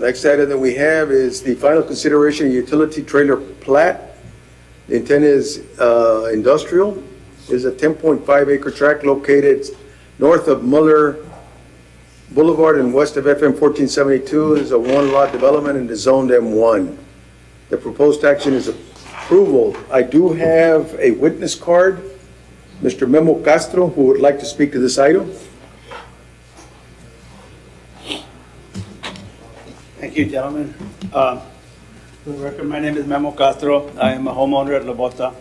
Next item that we have is the final consideration of utility trailer plat. The intent is industrial. Is a 10.5 acre tract located north of Muller Boulevard and west of FM 1472. Is a one lot development and is zoned M1. The proposed action is approval. I do have a witness card, Mr. Memo Castro, who would like to speak to this item. Thank you, gentlemen. For the record, my name is Memo Castro. I am a homeowner at La Bota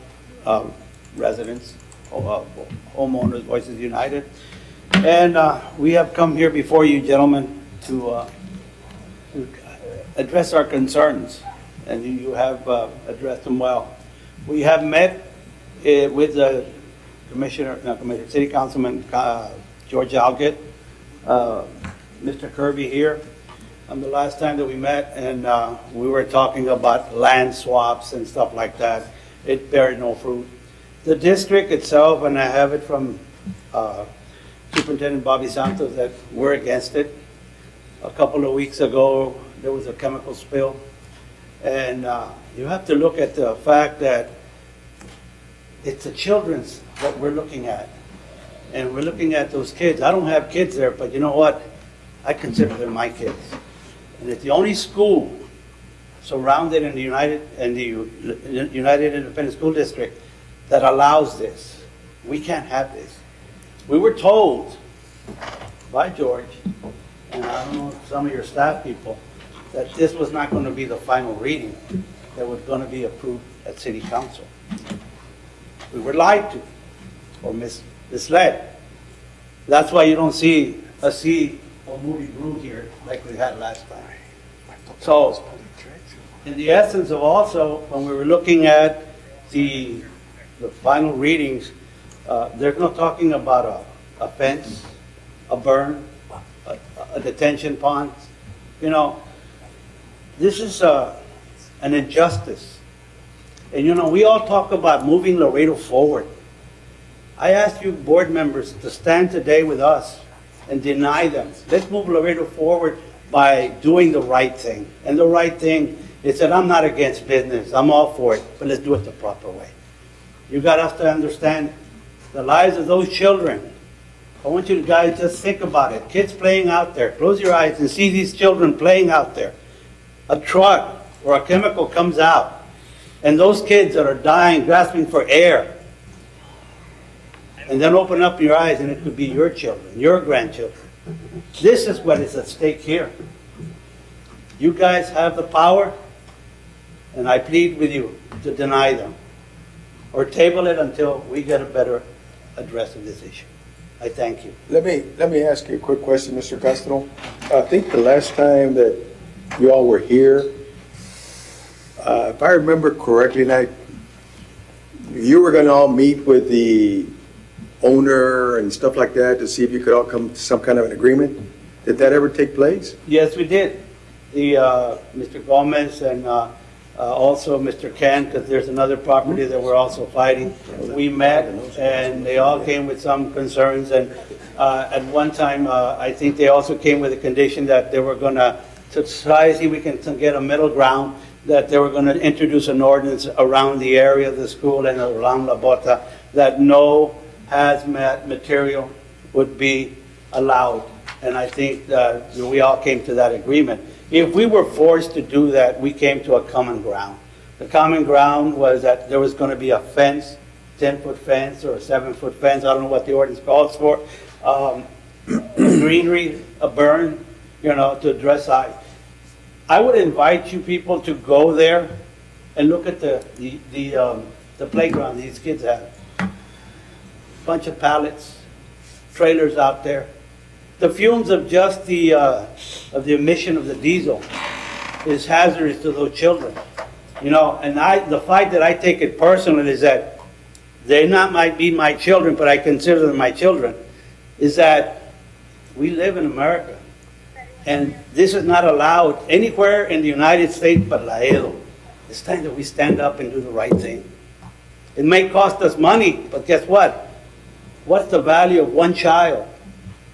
residence, Homeowners Voices United. And we have come here before you, gentlemen, to address our concerns, and you have addressed them well. We have met with the City Councilman George Algett, Mr. Kirby here, the last time that we met, and we were talking about land swaps and stuff like that. It bears no fruit. The district itself, and I have it from Superintendent Bobby Santos, that we're against it. A couple of weeks ago, there was a chemical spill, and you have to look at the fact that it's the children's that we're looking at, and we're looking at those kids. I don't have kids there, but you know what? I consider them my kids. And it's the only school surrounded in the United Independent School District that allows this. We can't have this. We were told by George, and I don't know some of your staff people, that this was not going to be the final reading, that was going to be approved at City Council. We were lied to or misled. That's why you don't see a sea of movie brew here like we had last time. So, in the essence of also, when we were looking at the final readings, there's no talking about a fence, a burn, a detention pond. You know, this is an injustice. And you know, we all talk about moving Laredo forward. I ask you board members to stand today with us and deny them. Let's move Laredo forward by doing the right thing. And the right thing is that I'm not against business. I'm all for it, but let's do it the proper way. You got us to understand the lives of those children. I want you guys to just think about it. Kids playing out there. Close your eyes and see these children playing out there. A truck or a chemical comes out, and those kids that are dying, grasping for air, and then open up your eyes and it could be your children, your grandchildren. This is what is at stake here. You guys have the power, and I plead with you to deny them or table it until we get a better address of this issue. I thank you. Let me ask you a quick question, Mr. Castro. I think the last time that you all were here, if I remember correctly, you were going to all meet with the owner and stuff like that to see if you could all come to some kind of an agreement. Did that ever take place? Yes, we did. Mr. Gomez and also Mr. Ken, because there's another property that we're also fighting. We met, and they all came with some concerns. And at one time, I think they also came with a condition that they were going to try to see if we can get a middle ground, that they were going to introduce an ordinance around the area of the school and around La Bota that no hazmat material would be allowed. And I think that we all came to that agreement. If we were forced to do that, we came to a common ground. The common ground was that there was going to be a fence, 10-foot fence or a 7-foot fence. I don't know what the ordinance calls for. Greenery, a burn, to address size. I would invite you people to go there and look at the playground these kids have. Bunch of pallets, trailers out there. The fumes of just the emission of the diesel is hazardous to those children. And the fact that I take it personally is that they might be my children, but I consider them my children, is that we live in America. And this is not allowed anywhere in the United States but Laredo. It's time that we stand up and do the right thing. It may cost us money, but guess what? What's the value of one child,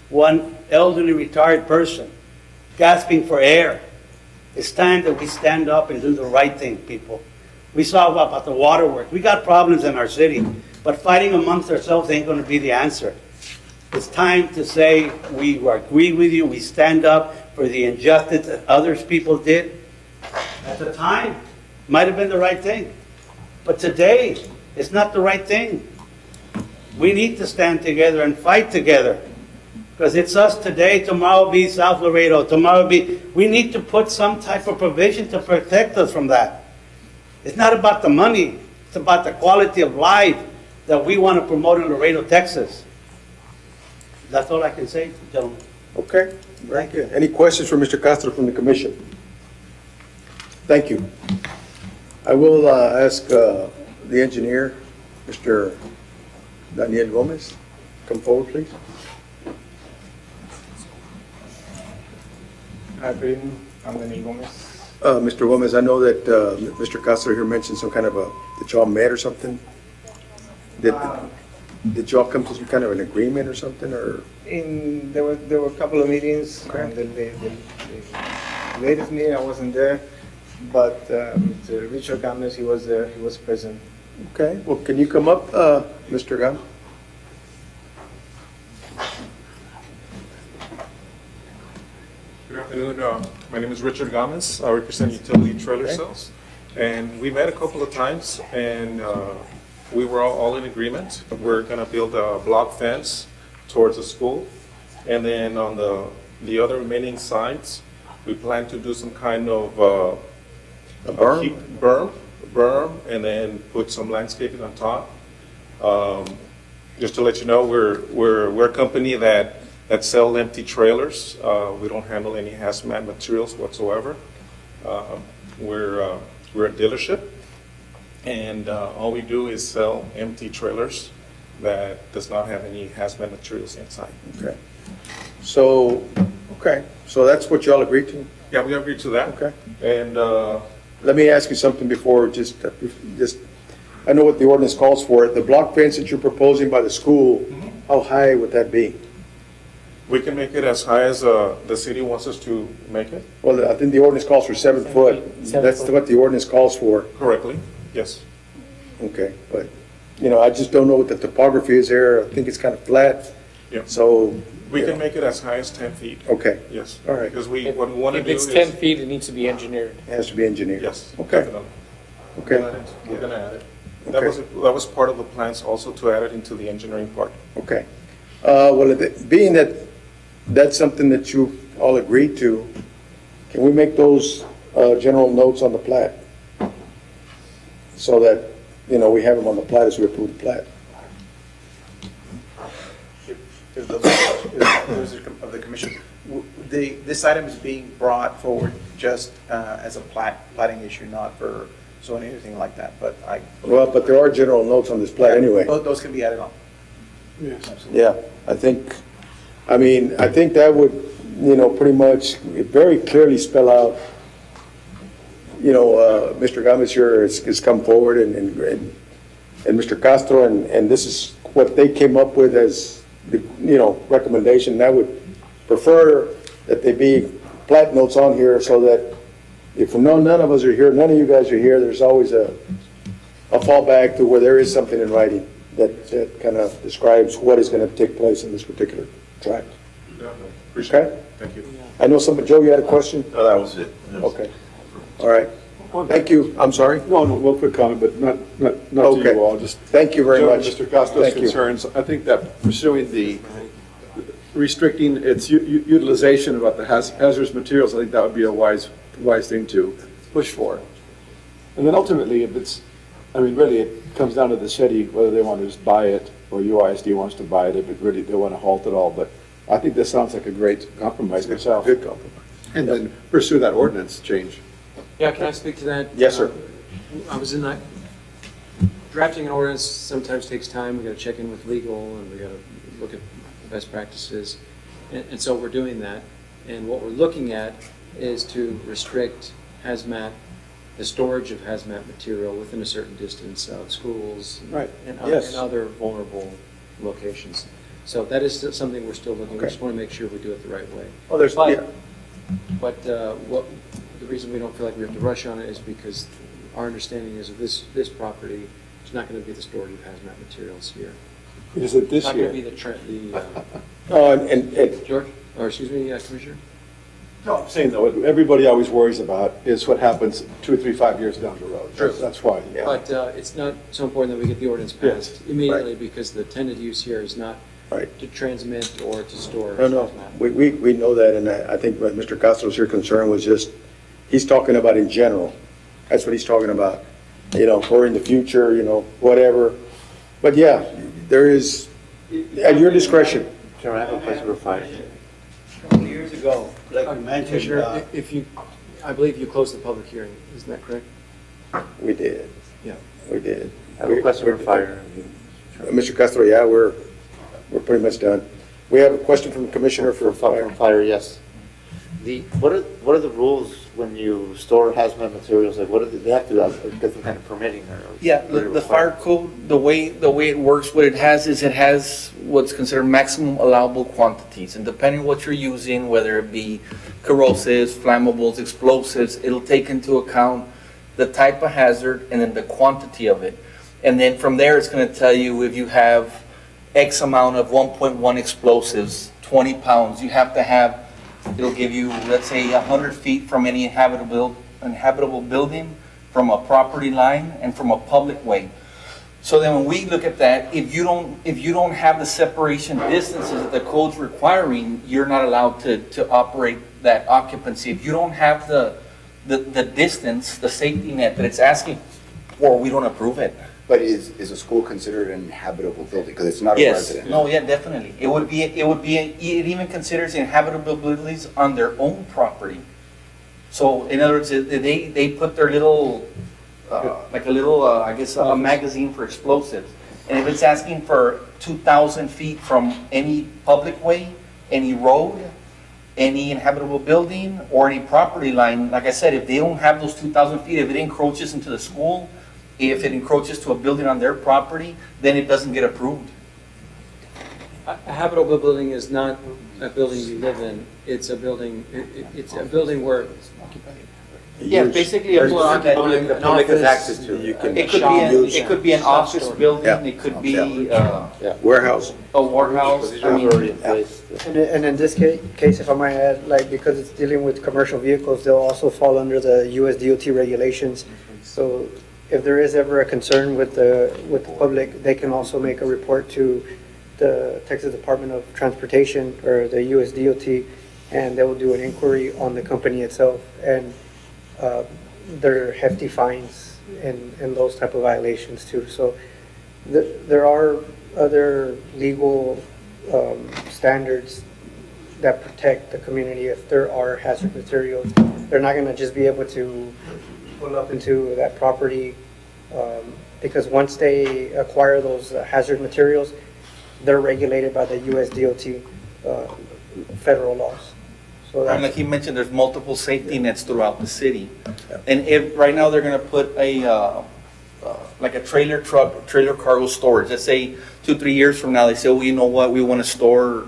one elderly retired person, gasping for air? It's time that we stand up and do the right thing, people. We saw about the waterworks. We got problems in our city, but fighting amongst ourselves ain't gonna be the answer. It's time to say, we agree with you, we stand up for the injustice that others people did. At the time, might have been the right thing, but today, it's not the right thing. We need to stand together and fight together, because it's us today, tomorrow will be South Laredo, tomorrow will be, we need to put some type of provision to protect us from that. It's not about the money, it's about the quality of life that we want to promote in Laredo, Texas. That's all I can say, gentlemen. Okay, very good. Any questions for Mr. Castro from the commission? Thank you. I will ask the engineer, Mr. Daniel Gomez, come forward, please. Good evening, I'm Daniel Gomez. Mr. Gomez, I know that Mr. Castro here mentioned some kind of that y'all met or something. Did y'all come to some kind of an agreement or something, or? There were a couple of meetings, and the latest meeting I wasn't there, but Mr. Richard Gomez, he was there, he was present. Okay, well, can you come up, Mr. Gomez? Good afternoon. My name is Richard Gomez. I represent Utility Trailer Sales. And we met a couple of times, and we were all in agreement. We're going to build a block fence towards the school. And then on the other remaining sides, we plan to do some kind of A berm? berm, and then put some landscaping on top. Just to let you know, we're a company that sell empty trailers. We don't handle any hazmat materials whatsoever. We're a dealership, and all we do is sell empty trailers that does not have any hazmat materials inside. Okay. So that's what y'all agreed to? Yeah, we agree to that. Okay. And Let me ask you something before, I know what the ordinance calls for. The block fence that you're proposing by the school, how high would that be? we can make it as high as the city wants us to make it. Well, I think the ordinance calls for 7 foot. That's what the ordinance calls for. Correctly, yes. Okay, but, I just don't know what the topography is there. I think it's kind of flat. Yep. So. We can make it as high as 10 feet. Okay, Yes. All right. Because what we want to If do it's is. 10 feet, it needs to be engineered. it has to be engineered. Yes, Okay, definitely. okay, We're going to add it. Okay. That was part of the plans also, to add it into the engineering part. okay. Well, being that that's something that you all agreed to, can we make those general notes on the plat? So that, we have them on the plat as we approve the plat. If those of the commission, this item is being brought forward just as a platting issue, not for zoning or anything like that, but Well, but there are general notes on this plat anyway. those can be added on. Yes. Absolutely. Yeah, I think that would, pretty much very clearly spell out, Mr. Gomez here has come forward and Mr. Castro, and this is what they came up with as the, recommendation. I would prefer that they be plat notes on here so that if none of us are here, none of you guys are here, there's always a fallback to where there is something in writing that kind of describes what is going to take place in this particular tract. Definitely. Appreciate Okay? it. Thank you. I know Joe, you had a question? No, that was it. Okay. All right. Thank you. I'm sorry. No, one quick comment, but not to Okay. you all, just. Thank you very much. Mr. Costa's Thank you. concerns, I think that pursuing restricting its utilization about the hazardous materials, I think that would be a wise thing to push for. And then ultimately, really, it comes down to the city, whether they want to just buy it, or UISD wants to buy it, if it really, they want to halt it all, but I think this sounds like a great compromise myself. Good compromise. And then pursue that ordinance change. Yeah, can I speak to that? Yes, sir. I was in that, drafting an ordinance sometimes takes time. We got to check in with legal, and we got to look at best practices. And so we're doing that. And what we're looking at is to restrict hazmat, the storage of hazmat material within a certain distance of schools Right. and Yes. other vulnerable locations. So that is something we're still looking at. We Okay. just want to make sure we do it the right way. Well, there's, But- yeah. But what the reason we don't feel like we have to rush on it is because our understanding is that this property is not going to be the storage of hazmat materials here. Is it It's this not going year? to be the, And George, or excuse me, Commissioner? No, I'm saying though, what everybody always worries about is what happens 2 or 3, 5 years down the road. True. That's why. Yeah. But it's not so important that we get the ordinance passed immediately because the intended use here is not Right. to transmit or to store. no, hazmat. we know that, and I think what Mr. Castro's here concern was just, he's talking about in general. That's what he's talking about, or in the future, whatever. But yeah, there is, at your discretion. Chairman, I have a question for fire. Years ago, like you mentioned, Commissioner, if you, I believe you closed the public hearing, isn't that correct? We did. Yeah. We did. I have a question for fire. Mr. Castro, yeah, we're pretty much done. We have a question from the Commissioner for Fire. From fire, yes. What are the rules when you store hazmat materials? Like, what do they have to have different kind of permitting or? Yeah, the fire code, the way it works, what it has what's considered maximum allowable quantities. And depending what you're using, whether it be corrosives, flammables, explosives, it'll take into account the type of hazard and then the quantity of it. And then from there, it's going to tell you if you have X amount of 1.1 explosives, 20 pounds, you have to have, it'll give you, let's say, 100 feet from any inhabitable building, from a property line, and from a public way. So then when we look at that, if you don't have the separation distances that the code's requiring, you're not allowed to operate that occupancy. If you don't have the distance, the safety net that it's asking for, we don't approve it. But is a school considered an inhabitable building? Because it's not a Yes, residence. no, yeah, definitely. It even considers inhabitable buildings on their own property. So in other words, they put their little, like a little, I guess, a magazine for explosives. And if it's asking for 2,000 feet from any public way, any road, any inhabitable building, or any property line, like I said, if they don't have those 2,000 feet, if it encroaches into the school, if it encroaches to a building on their property, then it doesn't get approved. A habitable building is not a building you live in. It's a building, it's a building where. Yeah, basically a building that The public has access to. You can it could be an office building, Yeah. it could be warehouse. a warehouse. I mean, Already in place. And in this case, if I might add, like, because it's dealing with commercial vehicles, they'll also fall under the US DOT regulations. So if there is ever a concern with the public, they can also make a report to the Texas Department of Transportation or the US DOT, and they will do an inquiry on the company itself. And there are hefty fines and those type of violations too. So there are other legal standards that protect the community if there are hazard materials. They're not going to just be able to pull up into that property because once they acquire those hazard materials, they're regulated by the US DOT federal laws. So and like he mentioned, there's multiple safety nets throughout the city. And if, right now, they're gonna put like a trailer cargo storage. Let's say 2-3 years from now, they say, well, you know what, we wanna store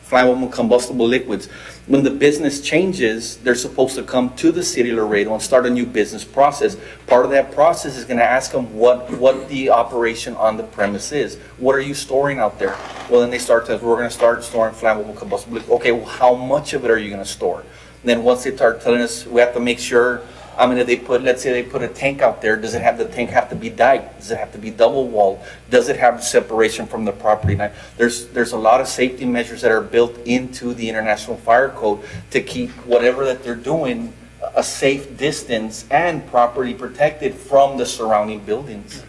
flammable combustible liquids. When the business changes, they're supposed to come to the city of Laredo and start a new business process. Part of that process is gonna ask them what the operation on the premise is. What are you storing out there? Well, then they start to, we're gonna start storing flammable combustible liquids. Okay, well, how much of it are you gonna store? And then once they start telling us, we have to make sure, I mean, if they put, let's say they put a tank out there, does the tank have to be diked? Does it have to be double walled? Does it have separation from the property line? There's a lot of safety measures that are built into the International Fire Code to keep whatever that they're doing a safe distance and properly protected from the surrounding buildings.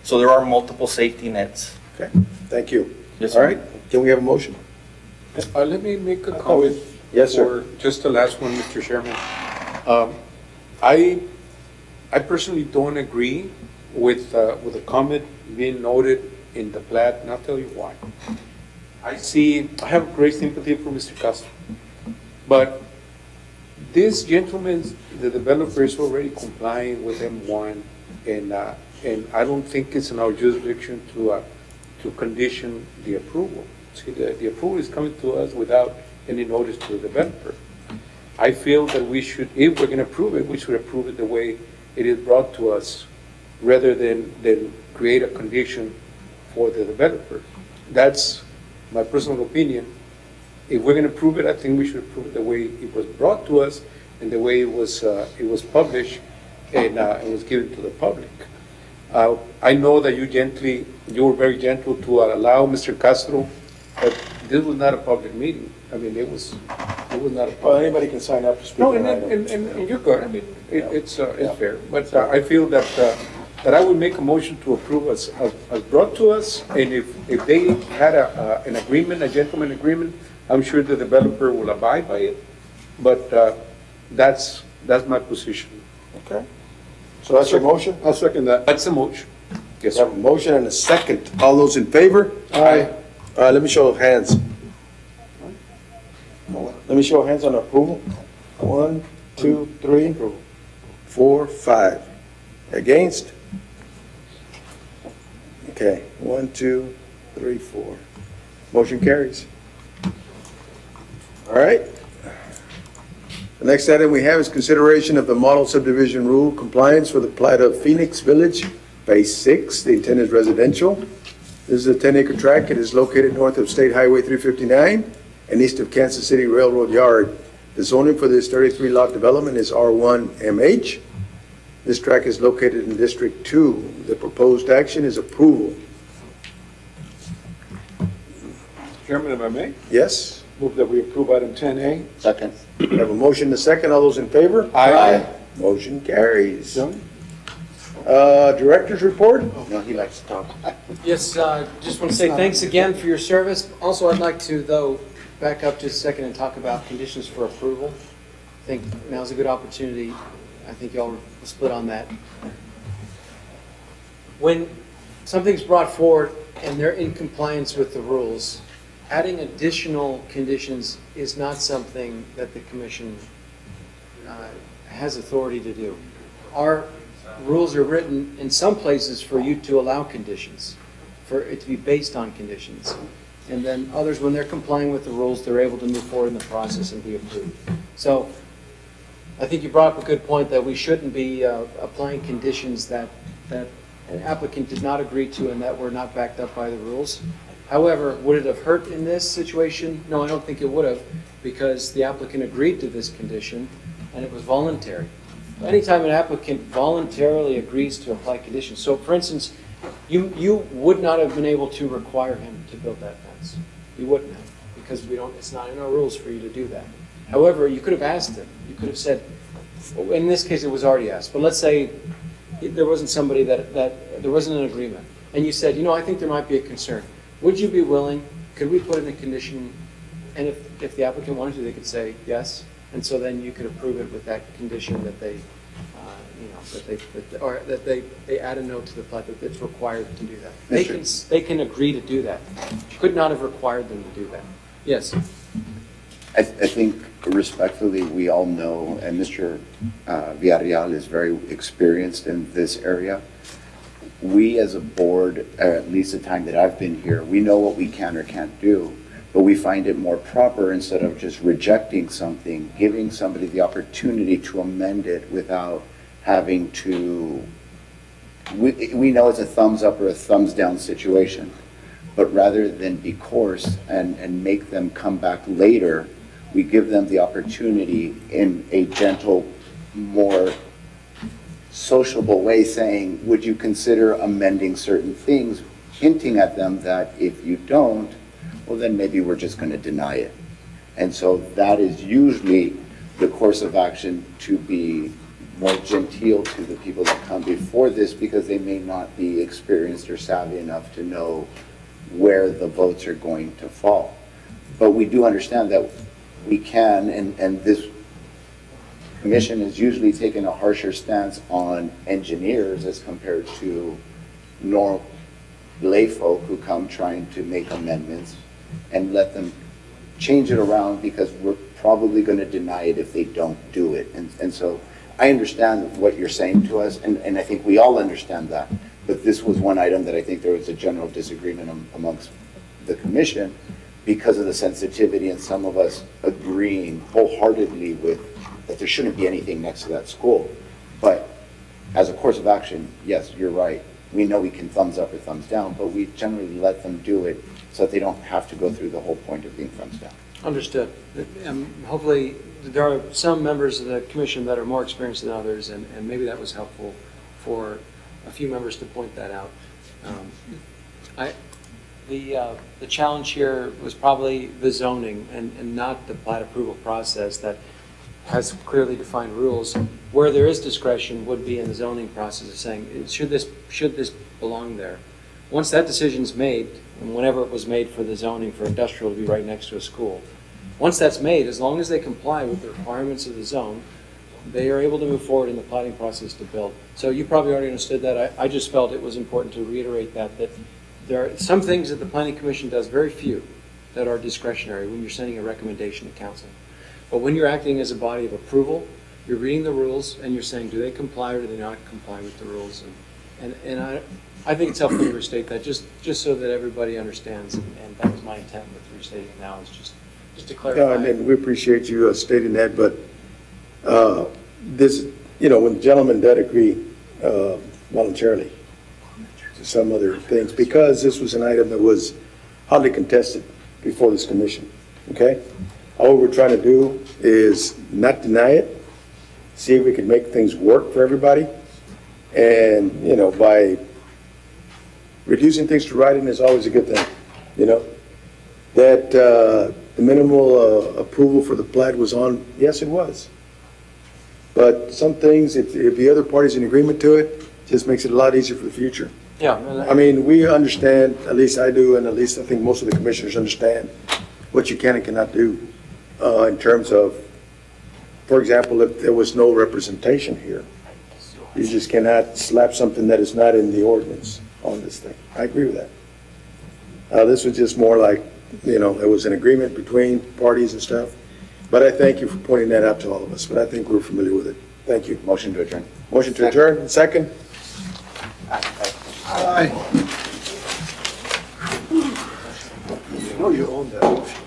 So there are multiple safety nets. Okay, thank you. Yes, All sir. right, can we have a motion? Let me make a comment. Yes, sir. Or just the last one, Mr. Chairman. I personally don't agree with the comment being noted in the plat, and I'll tell you why. I have great sympathy for Mr. Castro, but this gentleman, the developer, is already complying with M1, and I don't think it's in our jurisdiction to condition the approval. See, the approval is coming to us without any notice to the developer. I feel that we should, if we're gonna approve it, we should approve it the way it is brought to us, rather than create a condition for the developer. That's my personal opinion. If we're gonna approve it, I think we should approve it the way it was brought to us and the way it was published and it was given to the public. I know that you were very gentle to allow Mr. Castro, but this was not a public meeting. I mean, it was not a Well, public. anybody can sign up to speak No, on an item. and you're good. I mean, it's fair. But I feel that I would make a motion to approve as brought to us. And if they had an agreement, a gentleman agreement, I'm sure the developer will abide by it. But that's my position. Okay. So that's your motion? I'll second that. That's a motion. Yes, I have a motion and a second. All those in favor? Aye. Let me show hands. Let me show hands on approval. 1, 2, 3, 4, 5. Against? Okay, 1, 2, 3, 4. Motion carries. All right. The next item we have is consideration of the model subdivision rule compliance for the plat of Phoenix Village, Phase 6. The intent is residential. This is a 10-acre tract. It is located north of State Highway 359 and east of Kansas City Railroad Yard. The zoning for this 33-lot development is R1MH. This tract is located in District 2. The proposed action is approval. Chairman, if I may, Yes? move that we approve item 10A. Second. We have a motion to second. All those in favor? Aye. Motion carries. Done? Director's report? No, he likes to talk. Yes, just want to say thanks again for your service. Also, I'd like to, though, back up just a second and talk about conditions for approval. I think now's a good opportunity. I think y'all will split on that. When something's brought forward and they're in compliance with the rules, adding additional conditions is not something that the commission has authority to do. Our rules are written in some places for you to allow conditions, for it to be based on conditions. And then others, when they're complying with the rules, they're able to move forward in the process and be approved. So I think you brought up a good point that we shouldn't be applying conditions that an applicant did not agree to and that were not backed up by the rules. However, would it have hurt in this situation? No, I don't think it would have, because the applicant agreed to this condition and it was voluntary. Anytime an applicant voluntarily agrees to apply conditions, so for instance, you would not have been able to require him to build that fence. You wouldn't have, because it's not in our rules for you to do that. However, you could have asked him. You could have said, in this case it was already asked, but let's say there wasn't somebody that there wasn't an agreement, and you said, I think there might be a concern. Would you be willing, could we put in a condition, and if the applicant wanted to, they could say yes, and so then you could approve it with that condition that they, that they add a note to the plat that it's required to do that. They can agree to do that. Could not have required them to do that. Yes. I think respectfully, we all know, and Mr. Villarreal is very experienced in this area. We as a board, at least the time that I've been here, we know what we can or can't do, but we find it more proper, instead of just rejecting something, giving somebody the opportunity to amend it without having to, we know it's a thumbs up or a thumbs down situation, but rather than be coarse and make them come back later, we give them the opportunity in a gentle, more sociable way, saying, would you consider amending certain things, hinting at them that if you don't, well, then maybe we're just going to deny it. And so that is usually the course of action, to be more genteel to the people that come before this, because they may not be experienced or savvy enough to know where the votes are going to fall. But we do understand that we can, and this commission has usually taken a harsher stance on engineers as compared to normal lay folk who come trying to make amendments, and let them change it around, because we're probably going to deny it if they don't do it. And so I understand what you're saying to us, and I think we all understand that. But this was one item that I think there was a general disagreement amongst the commission, because of the sensitivity and some of us agreeing wholeheartedly with that there shouldn't be anything next to that school. But as a course of action, yes, you're right. We know we can thumbs up or thumbs down, but we generally let them do it so that they don't have to go through the whole point of being thumbs down. Understood. Hopefully, there are some members of the commission that are more experienced than others, and maybe that was helpful for a few members to point that out. The challenge here was probably the zoning and not the plat approval process that has clearly defined rules. Where there is discretion would be in the zoning process of saying, should this belong there? Once that decision's made, and whenever it was made for the zoning for industrial to be right next to a school, once that's made, as long as they comply with the requirements of the zone, they are able to move forward in the plotting process to build. So you probably already understood that. I just felt it was important to reiterate that there are some things that the Planning Commission does, very few, that are discretionary when you're sending a recommendation to council. But when you're acting as a body of approval, you're reading the rules and you're saying, do they comply or do they not comply with the rules? And I think it's helpful to restate that just so that everybody understands. And that was my intent with restating it now, is just to clarify. Yeah, and then we appreciate you stating that, but this, when the gentleman did agree voluntarily to some other things, because this was an item that was hotly contested before this commission, okay? All we're trying to do is not deny it, see if we can make things work for everybody, and, by reducing things to writing is always a good thing, That the minimal approval for the plat was on, yes, it was. But some things, if the other party's in agreement to it, just makes it a lot easier for the future. Yeah. I mean, we understand, at least I do, and at least I think most of the commissioners understand what you can and cannot do in terms of, for example, if there was no representation here, you just cannot slap something that is not in the ordinance on this thing. I agree with that. This was just more like, it was an agreement between parties and stuff. But I thank you for pointing that out to all of us, but I think we're familiar with it. Thank you. Motion to adjourn. Motion to adjourn, second? No, you own that motion.